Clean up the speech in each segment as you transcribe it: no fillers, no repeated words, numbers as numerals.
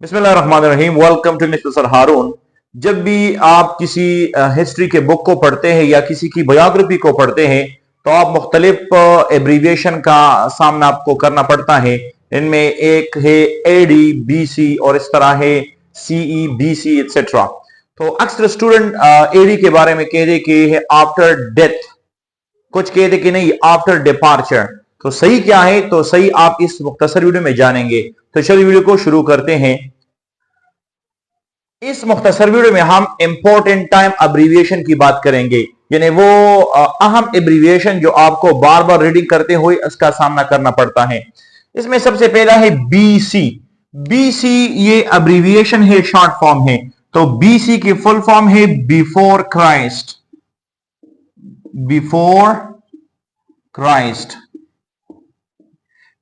बिस्मिल्लाहिर्रहमानिर्रहीम। Welcome to mister हारून। जब भी आप किसी हिस्ट्री के बुक को पढ़ते हैं या किसी की बायोग्राफी को पढ़ते हैं तो आप मुख्तलिफ एब्रीविएशन का सामना आपको करना पड़ता है। इनमें एक है एडी, बीसी और इस तरह है सीई, बीसी एक्सेट्रा। तो अक्सर स्टूडेंट एडी के बारे में कह दे कि है आफ्टर डेथ, कुछ कह दे कि नहीं आफ्टर डिपार्चर। तो सही क्या है? तो सही आप इस मुख्तसर वीडियो में जानेंगे। तो चलिए वीडियो को शुरू करते हैं। इस मुख्तसर वीडियो में हम इंपॉर्टेंट टाइम अब्रीविएशन की बात करेंगे, यानी वो अहम एब्रीविएशन जो आपको बार बार रीडिंग करते हुए इसका सामना करना पड़ता है। इसमें सबसे पहला है बीसी। बीसी ये अब्रीविएशन है, शॉर्ट फॉर्म है। तो बीसी की फुल फॉर्म है before Christ. Before Christ.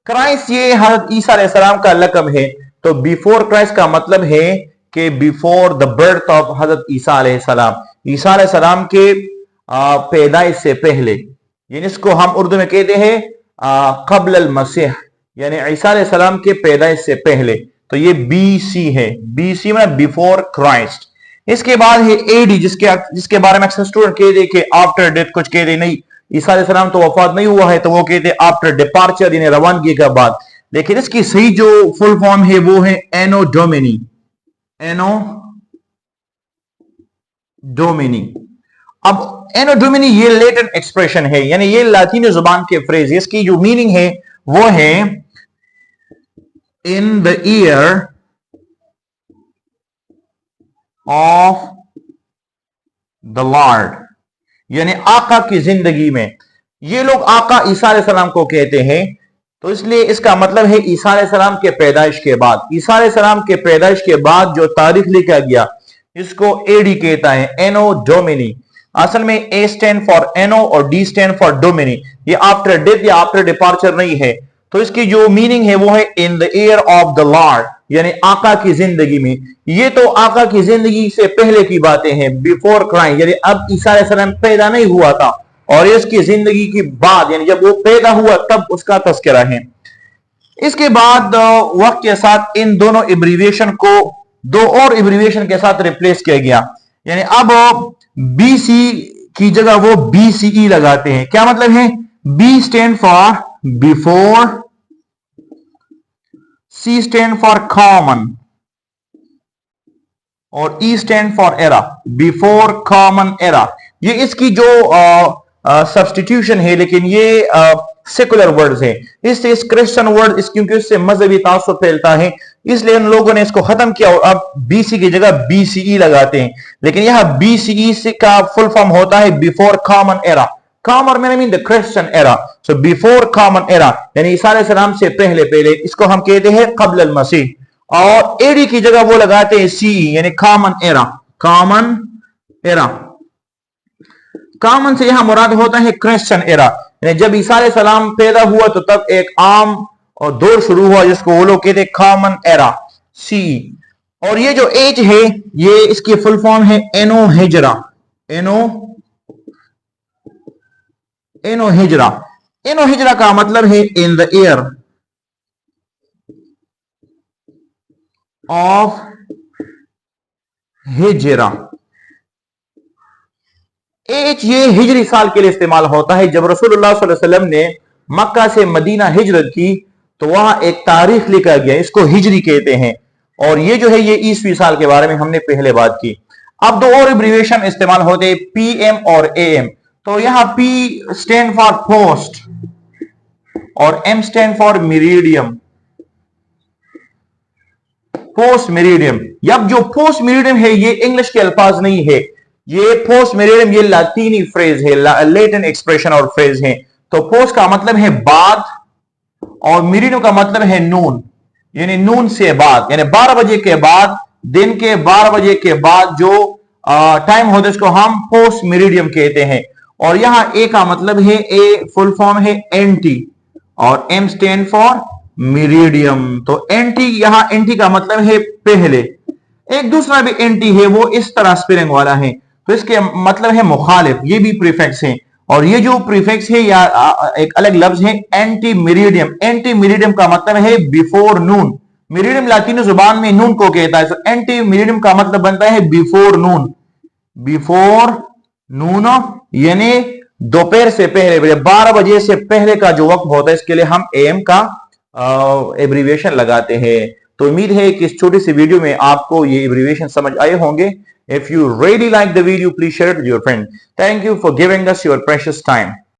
Christ ये हज़रत ईसा अलैहिस्सलाम का लक़ब है। तो बिफोर क्राइस्ट का मतलब है कि बिफोर द बर्थ ऑफ हजरत ईसा अलैहिस्सलाम, ईसा अलैहिस्सलाम के पैदाइश से पहले, यानी इसको हम उर्दू में कहते हैं क़ब्ल अल मसीह, यानी ईसा अलैहिस्सलाम के पैदाइश से पहले। तो ये बीसी है। बीसी में बिफोर क्राइस्ट। इसके बाद है एडी, जिसके बारे में अक्सर स्टूडेंट कह दे कि आफ्टर डेथ, कुछ कह दे नहीं ईसा अलैहिस्सलाम तो वफात नहीं हुआ है, तो वो कहते आफ्टर डिपार्चर, यानी रवानगी के बाद। लेकिन इसकी सही जो फुल फॉर्म है वो है एनो डोमिनी। एनो डोमिनी। अब एनो डोमिनी ये लैटिन एक्सप्रेशन है, यानी ये लातीनी जुबान के फ्रेज। इसकी जो मीनिंग है वो है in the year of the Lord, यानी आका की जिंदगी में। ये लोग आका ईसा अलैहिस्सलाम को कहते हैं, तो इसलिए इसका मतलब है ईसा अलैहिस्सलाम के पैदाइश के बाद। ईसा अलैहिस्सलाम के पैदाइश के बाद जो तारीख लिखा गया इसको एडी कहता है, एनो डोमिनी। असल में ए स्टैंड फॉर एनो और डी स्टैंड फॉर डोमिनी। ये आफ्टर डेथ या आफ्टर डिपार्चर नहीं है। तो इसकी जो मीनिंग है वो है in the year of the Lord, यानी आका की जिंदगी में। ये तो आका की जिंदगी से पहले की बातें हैं, बिफोर क्राइस्ट, यानी अब ईसा अलैहिस्सलाम पैदा नहीं हुआ था, और इसकी जिंदगी के बाद, यानी जब वो पैदा हुआ तब उसका तस्करा है। इसके बाद वक्त के साथ इन दोनों एब्रीविएशन को दो और एब्रीविएशन के साथ रिप्लेस किया गया, यानी अब बीसी की जगह वो बीसीई लगाते हैं। क्या मतलब है? B stand for before, C stand for common और E stand for era. Before common era, ये इसकी जो सब्स्टिट्यूशन है, लेकिन ये सेकुलर वर्ड्स है। इससे इस क्रिश्चियन वर्ड क्योंकि इससे मजहबी तासुब फैलता है, इसलिए उन लोगों ने इसको खत्म किया और अब बीसी की जगह बीसीई लगाते हैं। लेकिन यह बीसीई से का फुल फॉर्म होता है बिफोर कॉमन एरा। कॉमन मैंने mean the Christian era. So before common era यानी ईसा अलैहिस्सलाम से पहले पहले, इसको हम कहते हैं क़ब्ल अल मसीह। और एडी की जगह वो लगाते हैं सीई, यानी common era. Common era, common से यहां मुराद होता है क्रिश्चियन एरा, यानी जब ईसा अलैहिस्सलाम पैदा हुआ तो तब एक आम और दौर शुरू हुआ जिसको वो लोग कहते हैं कॉमन एरा, सी। और ये जो एज है ये इसकी फुल फॉर्म है एनो हिजरा। एनो हिजरा। एनो हिजरा का मतलब है इन द ईयर ऑफ हिजरा। एज ये हिजरी साल के लिए इस्तेमाल होता है। जब रसूलुल्लाह सल्लल्लाहु अलैहि वसल्लम ने मक्का से मदीना हिजरत की तो वहां एक तारीख लिखा गया, इसको हिजरी कहते हैं। और ये जो है ये ईसवी साल के बारे में हमने पहले बात की। अब दो और एब्रीविएशन इस्तेमाल होते हैं, पीएम और एएम। तो यहां पी स्टैंड फॉर पोस्ट और M stand for meridiem. Post meridiem, अब जो पोस्ट मेरिडियम है ये इंग्लिश के अल्फाज नहीं है, ये पोस्ट मेरिडियम ये लातीनी फ्रेज है, लैटिन एक्सप्रेशन और फ्रेज है। तो पोस्ट का मतलब है बाद और मेरिडियम का मतलब है नून, यानी नून से बाद, यानी 12 बजे के बाद, दिन के 12 बजे के बाद जो टाइम होता है इसको हम पोस्ट मेरिडियम कहते हैं। और यहां ए का मतलब है, ए फुल फॉर्म है एंटी और एम स्टैंड फॉर मेरिडियम। तो एंटी, यहां एंटी का मतलब है पहले। एक दूसरा भी एंटी है, वो इस तरह स्पेलिंग वाला है, तो इसके मतलब है मुखालिफ। ये भी प्रीफिक्स है। और ये जो प्रीफिक्स है या एक अलग लफ्ज है एंटी मेरिडियम। एंटी मेरिडियम का मतलब है बिफोर नून, मेरिडियम लातीनो जुबान में नून को कहता है। तो एंटी मेरिडियम का मतलब बनता है बिफोर नून, बिफोर नून यानी दोपहर से पहले, 12 बजे से पहले का जो वक्त होता है, इसके लिए हम एम का एब्रीविएशन लगाते हैं। तो उम्मीद है कि इस छोटी सी वीडियो में आपको ये एब्रीविएशन समझ आए होंगे। If you really like the video, please share it with your friend. Thank you for giving us your precious time.